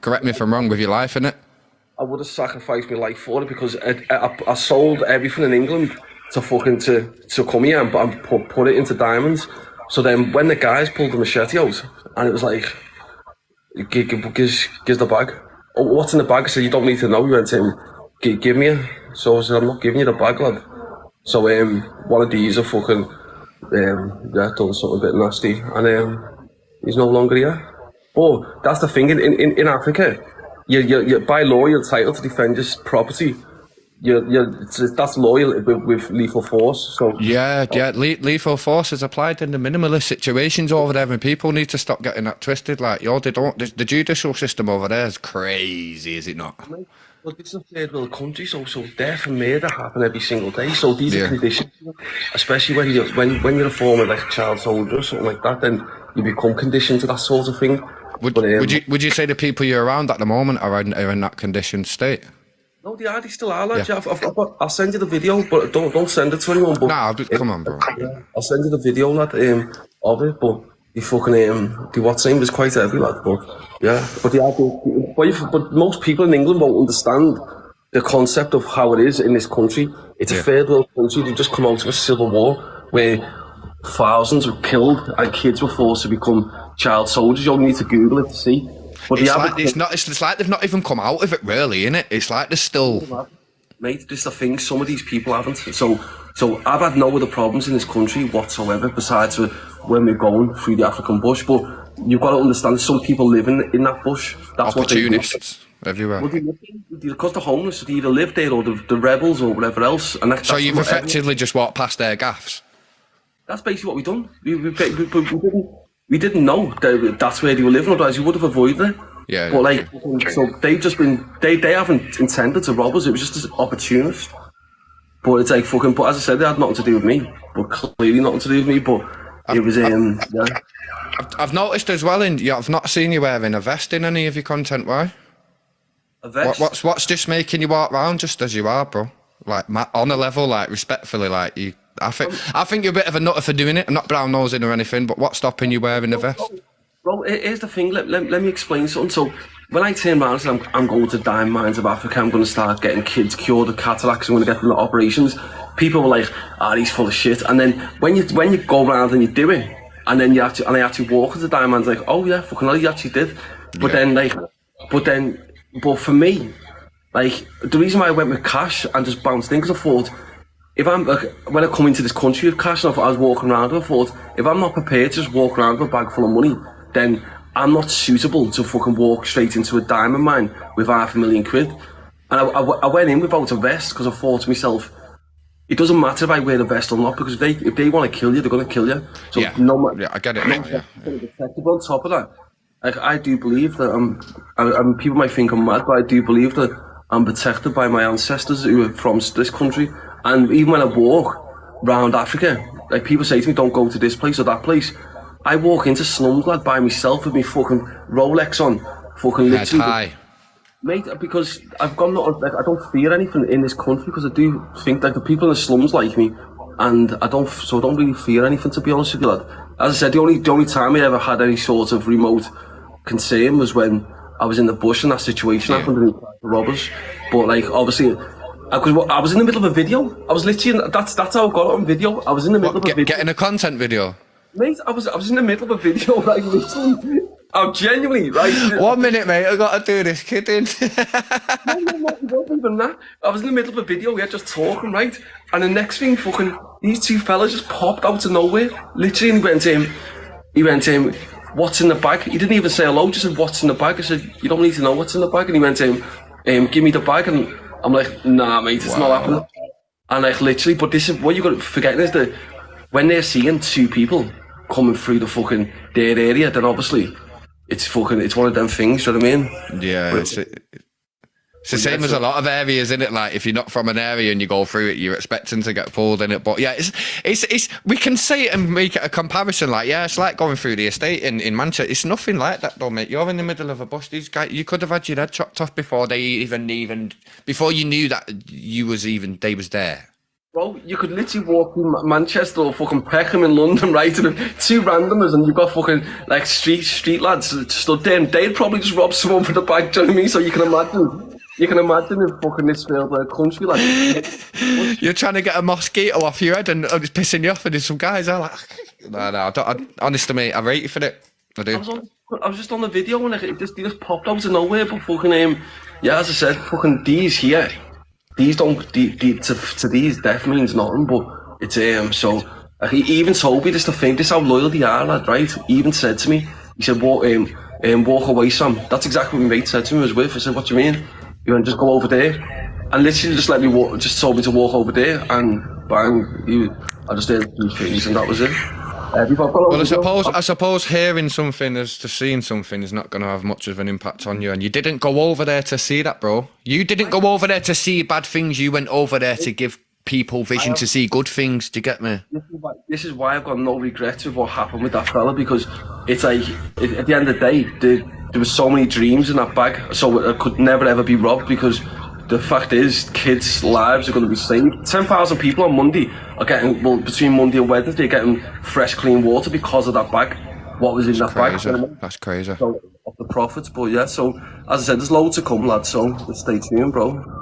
Correct me if I'm wrong, with your life in it. I would have sacrificed my life for it because I sold everything in England to come here and put it into diamonds. So then when the guys pulled the machete out, and it was like, give the bag. Oh, what's in the bag? I said, you don't need to know. He went to him, give me it. So I said, I'm not giving you the bag, lad. So one of these are done something a bit nasty, and he's no longer here. But that's the thing, in Africa, you by law you're entitled to defend your property. That's law with lethal force. So lethal force is applied in the minimalist situations over there, and people need to stop getting that twisted. Like, the judicial system over there is crazy, is it not? Well, this is a third world country, so death and murder happen every single day. So these are conditions, especially when you're a former like child soldier or something like that, then you become conditioned to that sort of thing. Would you say the people you're around at the moment are in that conditioned state? No, they still are, lads. Yeah. I'll send you the video, but don't send it to anyone. But come on, bro. I'll send you the video, lad, of it. But the fucking the what's name is quite heavy, lad. But yeah, but most people in England won't understand the concept of how it is in this country. It's a third world country. They just come out of a civil war where thousands were killed and kids were forced to become child soldiers. You only need to Google it to see. But it's like they've not even come out of it, really, innit? It's like they're still... Mate, this is the thing, some of these people haven't. So I've had no other problems in this country whatsoever, besides when we're going through the African bush. But you've got to understand, some people live in that bush. That's opportunists everywhere. Well, because they're homeless, they either live there or the rebels or whatever else. And so you've effectively just walked past their gaffs? That's basically what we've done. We didn't know that's where they were living, otherwise you would have avoided it. Yeah. But so they've just been, they haven't intended to rob us, it was just an opportunist. But it's like fucking, but as I said, it had nothing to do with me. But clearly nothing to do with me, but it was, I've noticed as well, I've not seen you wearing a vest in any of your content, why? A vest? What's just making you walk around just as you are, bro? Like, on a level, like, respectfully, like, you... I think you're a bit of a nutter for doing it. I'm not brown nosing or anything, but what's stopping you wearing a vest? Bro, here's the thing. Let me explain something. So when I turn around and say I'm going to diamond mines of Africa, I'm going to start getting kids cured of cataracts, I'm going to get them the operations. People were like, he's full of shit. And then when you go around and you do it, and then I actually walk into diamond mines, like, oh yeah, fucking hell, you actually did. But then but for me, like, the reason why I went with cash and just bounced in, because I thought, if I'm when I come into this country with cash, and I was walking around, I thought, if I'm not prepared to just walk around with a bag full of money, then I'm not suitable to fucking walk straight into a diamond mine with £500,000. And I went in without a vest because I thought to myself, it doesn't matter if I wear a vest or not, because if they want to kill you, they're going to kill you. So I get it. On top of that, like, I do believe that people might think I'm mad, but I do believe that I'm protected by my ancestors who are from this country. And even when I walk around Africa, like, people say to me, don't go to this place or that place. I walk into slums, lad, by myself with my fucking Rolex on, fucking literally. Mate, because I don't fear anything in this country, because I do think that the people in the slums like me, and I don't really fear anything, to be honest with you, lad. As I said, the only time I ever had any sort of remote concern was when I was in the bush and that situation happened and the robbers. But like, obviously, I was in the middle of a video. I was literally, that's how I got it on video. I was in the middle of a video. Getting a content video? Mate, I was in the middle of a video, like, literally. I'm genuinely, like... 1 minute, mate, I gotta do this, kidding. No, it wasn't even that. I was in the middle of a video, we were just talking, right? And the next thing, fucking, these two fellas just popped out of nowhere. Literally, and he went to him, what's in the bag? He didn't even say hello, just said, what's in the bag? I said, you don't need to know what's in the bag. And he went to him, give me the bag. And I'm like, nah, mate, it's not happening. And like, literally, but this is what you got to forget is that when they're seeing two people coming through the fucking their area, then obviously it's one of them things, you know what I mean? Yeah, it's the same as a lot of areas, isn't it? Like, if you're not from an area and you go through it, you're expecting to get pulled in it. But yeah, it's we can say it and make it a comparison. Like, yeah, it's like going through the estate in Manchester. It's nothing like that, though, mate. You're in the middle of a bush. These guys, you could have had your head chopped off before they even before you knew that they was there. Bro, you could literally walk through Manchester or fucking Peckham in London, right? And two randomers, and you've got fucking like street lads that stood there, and they'd probably just rob someone for the bag. Do you know what I mean? So you can imagine in fucking this field country, like You're trying to get a mosquito off your head, and it's pissing you off, and there's some guys are like, honestly, mate, I rate you for it. I do. I was just on the video and they just popped out of nowhere, but fucking yeah, as I said, fucking these here. These don't, to these, death means nothing, but it's, so, like, even Toby, this the thing, this how loyal they are, lad, right? He even said to me, he said, walk away, Sam. That's exactly what my mate said to me, I was with. I said, what do you mean? He went, just go over there. And literally just let me walk, just told me to walk over there, and bang, I just did a few things, and that was it. Well, I suppose hearing something as to seeing something is not going to have much of an impact on you. And you didn't go over there to see that, bro. You didn't go over there to see bad things. You went over there to give people vision to see good things. Do you get me? This is why I've got no regrets with what happened with that fella, because it's like, at the end of the day, there was so many dreams in that bag, so it could never ever be robbed, because the fact is, kids' lives are going to be saved. 10,000 people on Monday are getting, well, between Monday and Wednesday, are getting fresh, clean water because of that bag. What was in that bag? That's crazy. So, of the profits, but yeah, so, as I said, there's loads to come, lads, so let's stay tuned, bro.